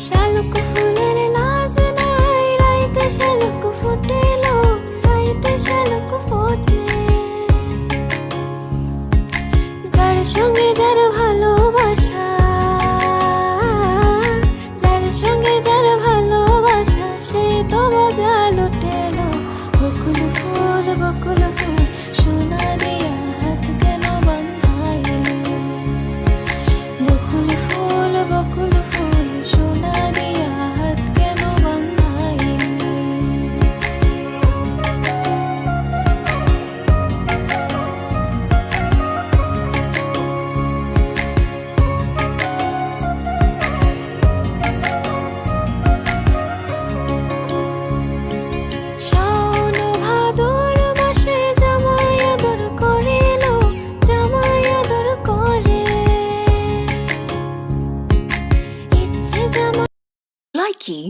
শালুক ফুলের লাজ নাই, রাইতে শালুক ফুটেলো, রাইতে শালুক ফোটে। যার সঙ্গে যার ভালোবাসা, যার সঙ্গে যার ভালোবাসা, সে তো মজা লুটেলো। বকুল ফুল সোনা দিয়া হাত কেন বান্ধাইলে? বকুল ফুল সোনা দিয়া হাত কেন বান্ধাইলে? শাওন ভাদর মাসে জামাই আদর করিলো, জামাই আদর করে। ইচ্ছে জামাই Likey